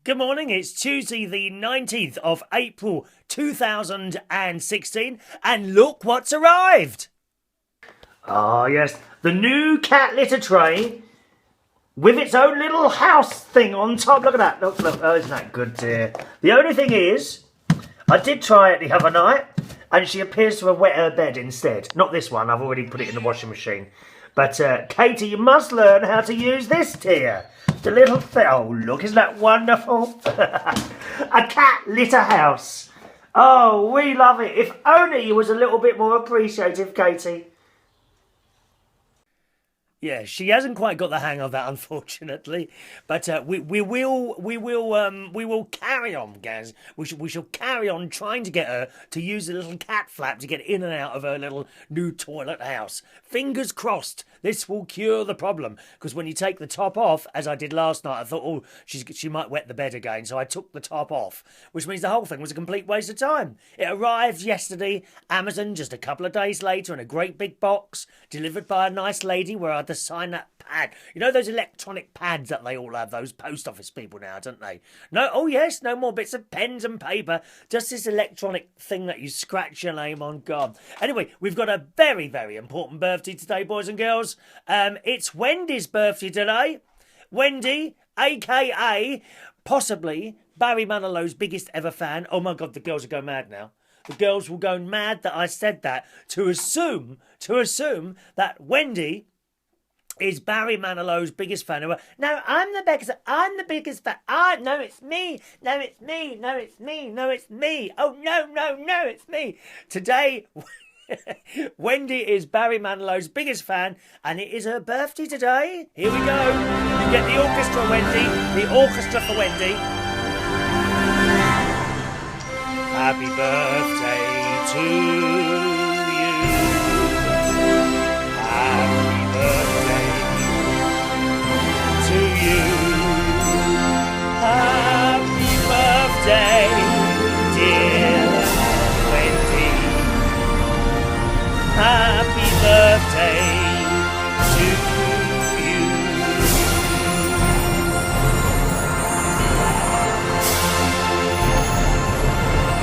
Good morning, it's Tuesday the 19th of April 2016, and look what's arrived! Ah, yes, the new cat litter tray with its own little house thing on top. Look at that, look, oh, isn't that good, dear? The only thing is, I did try it the other night, and she appears to have wet her bed instead. Not this one, I've already put it in the washing machine. But, Katie, you must learn how to use this, dear. The little thing. Oh, look, isn't that wonderful? A cat litter house. Oh, we love it. If only you was a little bit more appreciative, Katie. Yeah, she hasn't quite got the hang of that, unfortunately. But we will carry on, Gaz. We shall carry on trying to get her to use the little cat flap to get in and out of her little new toilet house. Fingers crossed, this will cure the problem. Because when you take the top off, as I did last night, I thought, oh, she might wet the bed again. So I took the top off, which means the whole thing was a complete waste of time. It arrived yesterday, Amazon, just a couple of days later, in a great big box, delivered by a nice lady where I had to sign that pad. You know those electronic pads that they all have, those post office people now, don't they? No, oh yes, no more bits of pens and paper, just this electronic thing that you scratch your name on. God. Anyway, we've got a very, very important birthday today, boys and girls. It's Wendy's birthday today. Wendy, aka possibly Barry Manilow's biggest ever fan. Oh my God, the girls will go mad now. The girls will go mad that I said that to assume that Wendy is Barry Manilow's biggest fan. No, I'm the biggest fan. No, it's me. No, it's me. No, it's me. No, it's me. Oh, no, it's me. Today, Wendy is Barry Manilow's biggest fan, and it is her birthday today. Here we go. You get the orchestra, Wendy. The orchestra for Wendy. Happy birthday to you. Happy birthday to you. Happy birthday, dear Wendy. Happy birthday to you.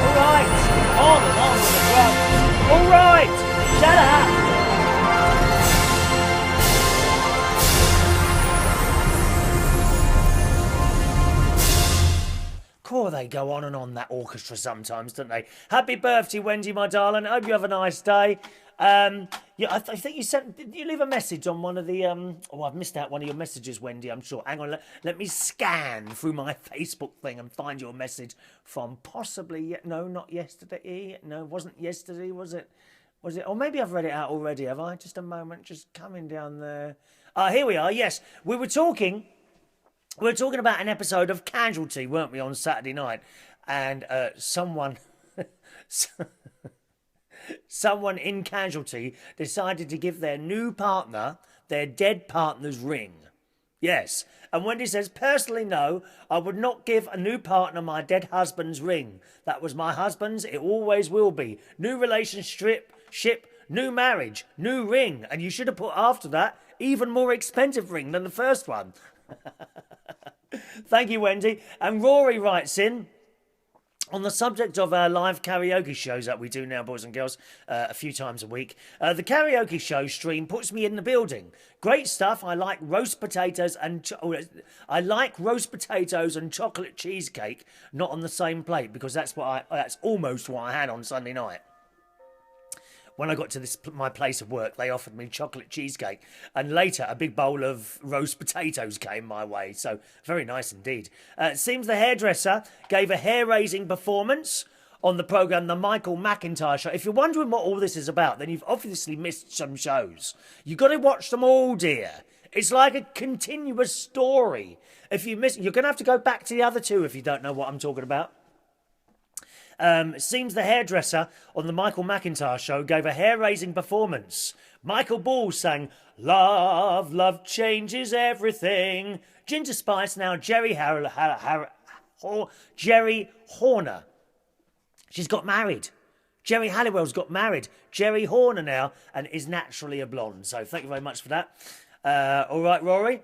All right, on and on with the drum. All right, shut up. Cool, they go on and on, that orchestra sometimes, don't they? Happy birthday, Wendy, my darling. I hope you have a nice day. Yeah, I think you sent. Did you leave a message on one of the? Oh, I've missed out one of your messages, Wendy. I'm sure. Hang on, let me scan through my Facebook thing and find your message from possibly. No, not yesterday. No, it wasn't yesterday, was it? Was it? Or maybe I've read it out already. Have I? Just a moment. Just coming down there. Here we are. Yes, we were talking. We were talking about an episode of Casualty, weren't we, on Saturday night? And someone in Casualty decided to give their new partner their dead partner's ring. Yes. And Wendy says, personally, no, I would not give a new partner my dead husband's ring. That was my husband's. It always will be. New relationship, new marriage, new ring. And you should have put after that even more expensive ring than the first one. Thank you, Wendy. And Rory writes in, on the subject of our live karaoke shows that we do now, boys and girls, a few times a week, the karaoke show stream puts me in the building. Great stuff. I like roast potatoes and chocolate cheesecake, not on the same plate, because that's almost what I had on Sunday night. When I got to my place of work, they offered me chocolate cheesecake, and later a big bowl of roast potatoes came my way. So very nice indeed. It seems the hairdresser gave a hair-raising performance on the programme The Michael McIntyre Show. If you're wondering what all this is about, then you've obviously missed some shows. You've got to watch them all, dear. It's like a continuous story. If you miss, you're going to have to go back to the other two if you don't know what I'm talking about. It seems the hairdresser on the Michael McIntyre Show gave a hair-raising performance. Michael Ball sang, "Love, love changes everything." Ginger Spice now Jerry Horner. She's got married. Jerry Halliwell's got married. Jerry Horner now, and is naturally a blonde. So thank you very much for that. All right, Rory.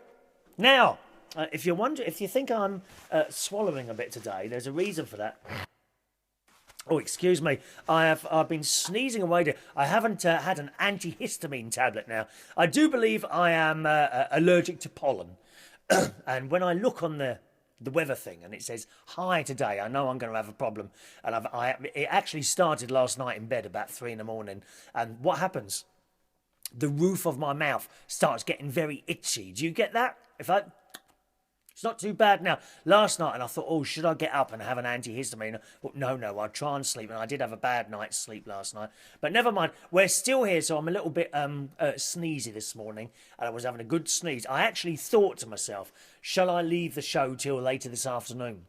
Now, If you wonder, if you think I'm swallowing a bit today, there's a reason for that. Oh, excuse me. I've been sneezing away. I haven't had an antihistamine tablet now. I do believe I am allergic to pollen, and when I look on the weather thing and it says high today, I know I'm going to have a problem. And it actually started last night in bed about 3 in the morning. And what happens? The roof of my mouth starts getting very itchy. Do you get that? It's not too bad now. Last night, and I thought, oh, should I get up and have an antihistamine? But no, I'll try and sleep. And I did have a bad night's sleep last night. But never mind. We're still here, so I'm a little bit sneezy this morning. And I was having a good sneeze. I actually thought to myself, shall I leave the show till later this afternoon?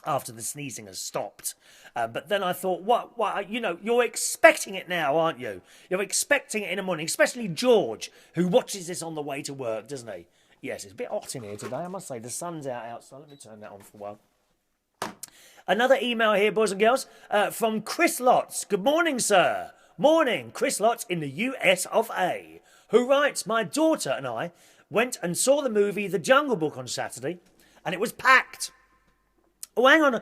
After the sneezing has stopped. But then I thought, what, you're expecting it now, aren't you? You're expecting it in the morning, especially George, who watches this on the way to work, doesn't he? Yes, it's a bit hot in here today, I must say. The sun's out outside. Let me turn that on for a while. Another email here, boys and girls, from Chris Lotz. Good morning, sir. Morning, Chris Lotz in the US of A, who writes, my daughter and I went and saw the movie The Jungle Book on Saturday, and it was packed. Oh, hang on.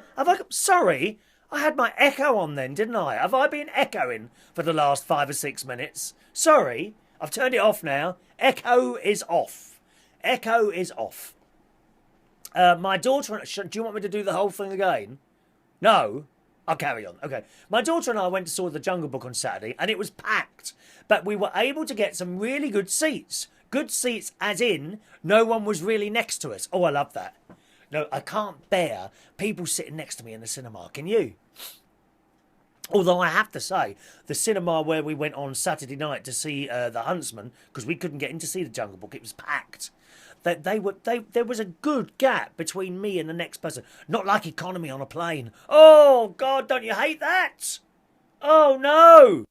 Sorry, I had my echo on then, didn't I? Have I been echoing for the last 5 or 6 minutes? Sorry, I've turned it off now. Echo is off. Echo is off. My daughter... Do you want me to do the whole thing again? No? I'll carry on. Okay. My daughter and I went to saw The Jungle Book on Saturday, and it was packed. But we were able to get some really good seats. Good seats as in no one was really next to us. Oh, I love that. No, I can't bear people sitting next to me in the cinema. Can you? Although I have to say, the cinema where we went on Saturday night to see The Huntsman, because we couldn't get in to see The Jungle Book, it was packed. There was a good gap between me and the next person. Not like economy on a plane. Oh, God, don't you hate that? Oh, no.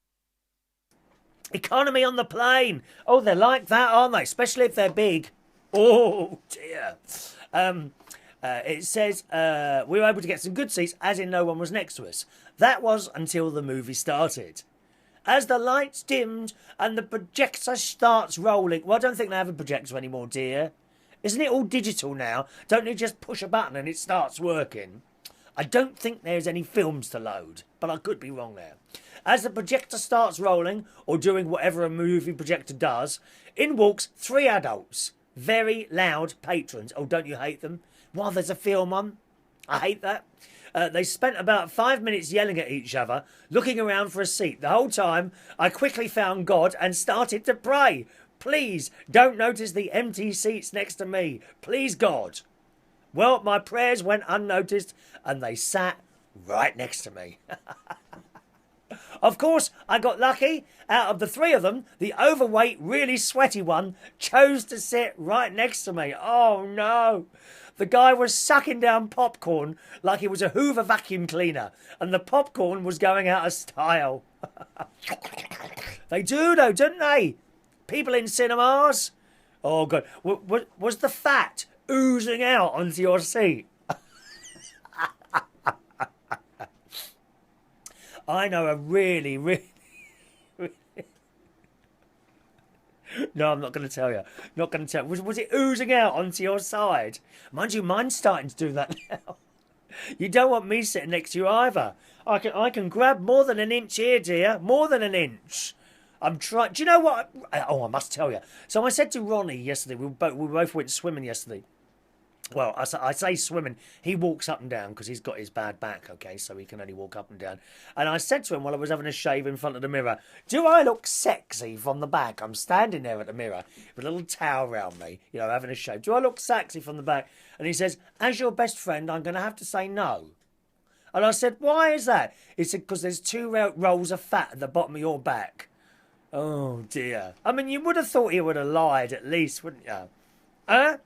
Economy on the plane. Oh, they're like that, aren't they? Especially if they're big. Oh, dear. It says we were able to get some good seats, as in no one was next to us. That was until the movie started. As the lights dimmed and the projector starts rolling... Well, I don't think they have a projector anymore, dear. Isn't it all digital now? Don't you just push a button and it starts working? I don't think there's any films to load, but I could be wrong there. As the projector starts rolling, or doing whatever a movie projector does, in walks 3 adults. Very loud patrons. Oh, don't you hate them? While there's a film on. I hate that. They spent about 5 minutes yelling at each other, looking around for a seat. The whole time, I quickly found God and started to pray. Please, don't notice the empty seats next to me. Please, God. Well, my prayers went unnoticed, and they sat right next to me. Of course, I got lucky. Out of the 3 of them, the overweight, really sweaty one chose to sit right next to me. Oh, no. The guy was sucking down popcorn like he was a Hoover vacuum cleaner, and the popcorn was going out of style. They do, though, don't they? People in cinemas. Oh, God. Was the fat oozing out onto your seat? I know a really... No, I'm not going to tell you. Not going to tell. Was it oozing out onto your side? Mind you, mine's starting to do that now. You don't want me sitting next to you either. I can grab more than an inch here, dear. More than an inch. I'm trying. Do you know what? Oh, I must tell you. So I said to Ronnie yesterday, we both went swimming yesterday. Well, I say swimming. He walks up and down because he's got his bad back, okay, so he can only walk up and down. And I said to him while I was having a shave in front of the mirror, do I look sexy from the back? I'm standing there at the mirror with a little towel around me, having a shave. Do I look sexy from the back? And he says, as your best friend, I'm going to have to say no. And I said, why is that? He said, because there's 2 rolls of fat at the bottom of your back. Oh, dear. I mean, you would have thought he would have lied at least, wouldn't you? Huh?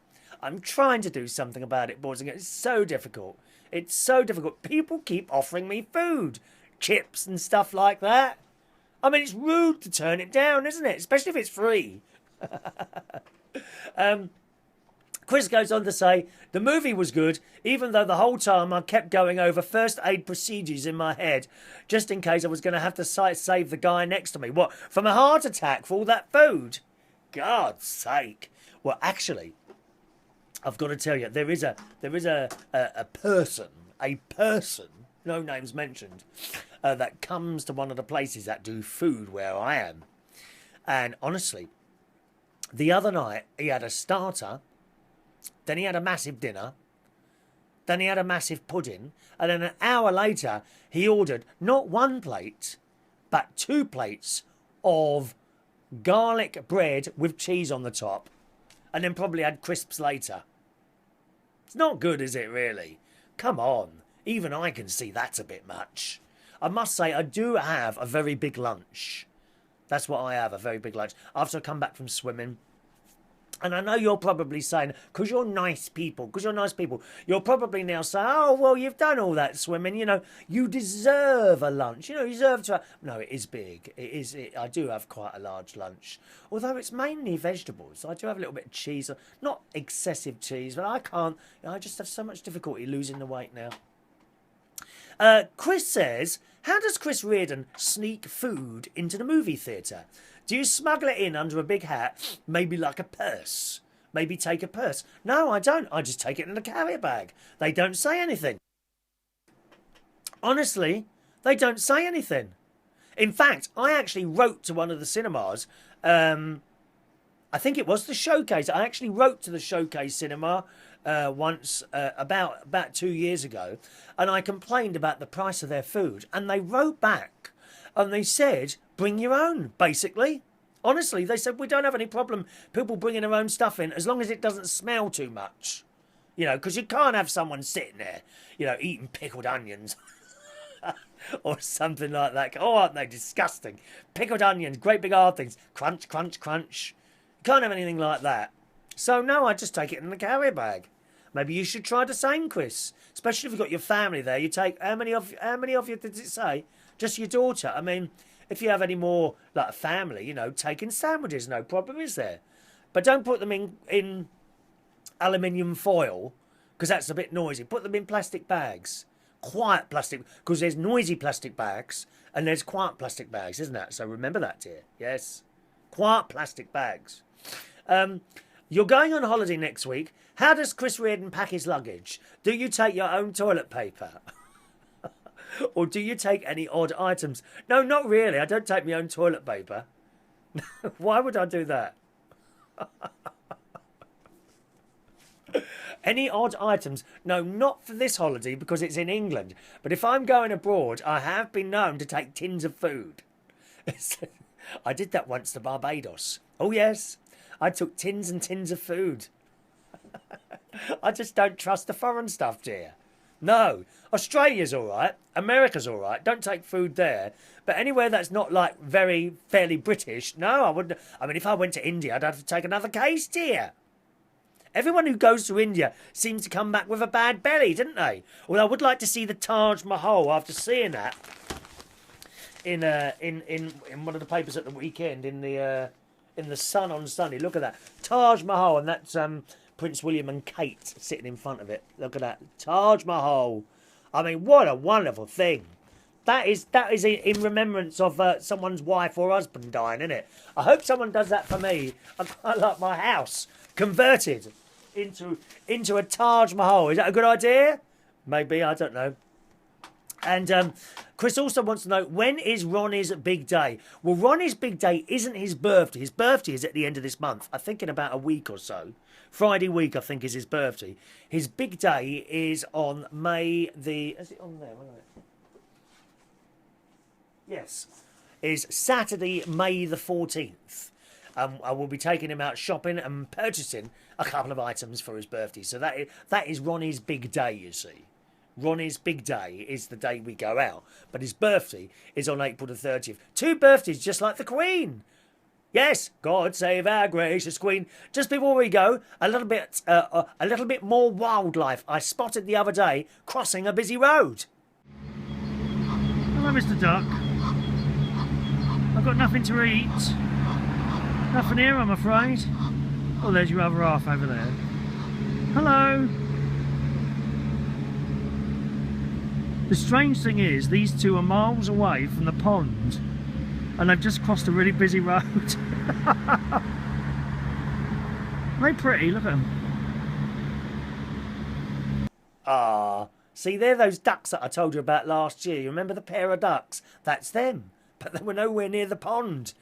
I'm trying to do something about it, boys and girls. It's so difficult. It's so difficult. People keep offering me food. Chips and stuff like that. I mean, it's rude to turn it down, isn't it? Especially if it's free. Chris goes on to say, the movie was good, even though the whole time I kept going over first aid procedures in my head, just in case I was going to have to save the guy next to me. What, from a heart attack for all that food? God's sake. Well, actually... I've got to tell you, there is a person, no names mentioned, that comes to one of the places that do food where I am. And honestly, the other night he had a starter, then he had a massive dinner, then he had a massive pudding, and then an hour later he ordered not one plate, but 2 plates of garlic bread with cheese on the top, and then probably had crisps later. It's not good, is it, really? Come on, even I can see that's a bit much. I must say, I do have a very big lunch. That's what I have, a very big lunch. After I come back from swimming. And I know you're probably saying, because you're nice people, you're probably now saying, oh, well, you've done all that swimming, you deserve a lunch. You deserve to have... No, it is big. I do have quite a large lunch. Although it's mainly vegetables. I do have a little bit of cheese. Not excessive cheese, but I can't... I just have so much difficulty losing the weight now. Chris says, how does Chris Reardon sneak food into the movie theatre? Do you smuggle it in under a big hat, maybe like a purse? Maybe take a purse? No, I don't. I just take it in a carrier bag. They don't say anything. Honestly, they don't say anything. In fact, I actually wrote to one of the cinemas. I think it was the Showcase. I actually wrote to the Showcase cinema once about 2 years ago, and I complained about the price of their food, and they wrote back and they said, bring your own, basically. Honestly, they said, we don't have any problem people bringing their own stuff in as long as it doesn't smell too much. Because you can't have someone sitting there, eating pickled onions or something like that. Oh, aren't they disgusting? Pickled onions, great big hard things. Crunch, crunch, crunch. You can't have anything like that. So, no, I just take it in the carrier bag. Maybe you should try the same, Chris. Especially if you've got your family there. You take, how many of you did it say? Just your daughter. I mean, if you have any more, like a family, taking sandwiches, no problem, is there? But don't put them in aluminium foil, because that's a bit noisy. Put them in plastic bags. Quiet plastic, because there's noisy plastic bags, and there's quiet plastic bags, isn't that? So remember that, dear. Yes. Quiet plastic bags. You're going on holiday next week. How does Chris Reardon pack his luggage? Do you take your own toilet paper? Or do you take any odd items? No, not really. I don't take my own toilet paper. Why would I do that? Any odd items? No, not for this holiday because it's in England. But if I'm going abroad, I have been known to take tins of food. I did that once to Barbados. Oh, yes. I took tins and tins of food. I just don't trust the foreign stuff, dear. No, Australia's all right. America's all right. Don't take food there. But anywhere that's not like fairly British, no, I wouldn't. I mean, if I went to India, I'd have to take another case, dear. Everyone who goes to India seems to come back with a bad belly, didn't they? Well, I would like to see the Taj Mahal after seeing that in one of the papers at the weekend in the Sun on Sunday. Look at that Taj Mahal, and that's Prince William and Kate sitting in front of it. Look at that. Taj Mahal. I mean, what a wonderful thing. That is in remembrance of someone's wife or husband dying, isn't it? I hope someone does that for me. I'd like my house converted into a Taj Mahal. Is that a good idea? Maybe, I don't know. And Chris also wants to know, when is Ronnie's big day? Well, Ronnie's big day isn't his birthday. His birthday is at the end of this month. I think in about a week or so. Friday week, I think, is his birthday. His big day is on May the... Is it on there? Wait. Yes. Is Saturday, May the 14th. I will be taking him out shopping and purchasing a couple of items for his birthday. So that is Ronnie's big day, you see. Ronnie's big day is the day we go out. But his birthday is on April the 30th. 2 birthdays, just like the Queen. Yes, God save our gracious Queen. Just before we go, a little bit more wildlife I spotted the other day crossing a busy road. Hello, Mr. Duck. I've got nothing to eat. Nothing here, I'm afraid. Oh, there's your other half over there. Hello. The strange thing is, these two are miles away from the pond, and they've just crossed a really busy road. Very pretty, look at them. Ah, see, they're those ducks that I told you about last year. You remember the pair of ducks? That's them. But they were nowhere near the pond.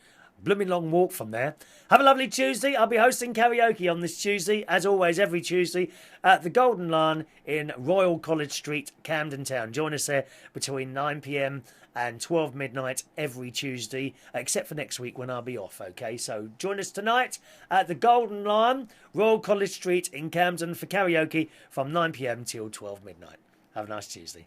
Blooming long walk from there. Have a lovely Tuesday. I'll be hosting karaoke on this Tuesday, as always, every Tuesday, at the Golden Lion in Royal College Street, Camden Town. Join us there between 9 p.m. and 12 midnight every Tuesday, except for next week when I'll be off, okay? So join us tonight at the Golden Lion, Royal College Street in Camden for karaoke from 9 p.m. till 12 midnight. Have a nice Tuesday.